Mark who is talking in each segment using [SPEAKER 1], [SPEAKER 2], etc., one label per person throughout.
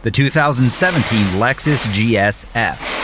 [SPEAKER 1] the 2017 Lexus GS F.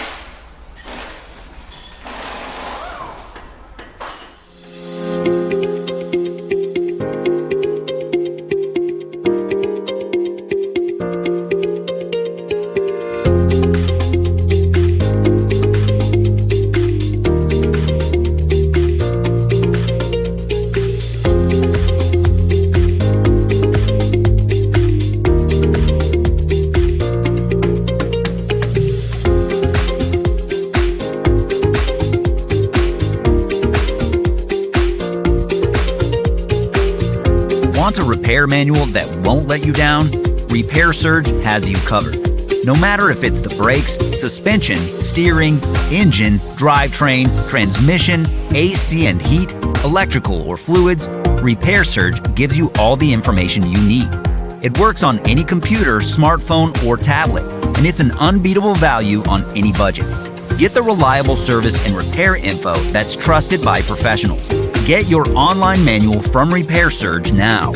[SPEAKER 1] Want a repair manual that won't let you down? Repair Surge has you covered. No matter if it's the brakes, suspension, steering, engine, drivetrain, transmission, AC and heat, electrical or fluids, Repair Surge gives you all the information you need. It works on any computer, smartphone, or tablet, and it's an unbeatable value on any budget. Get the reliable service and repair info that's trusted by professionals. Get your online manual from Repair Surge now.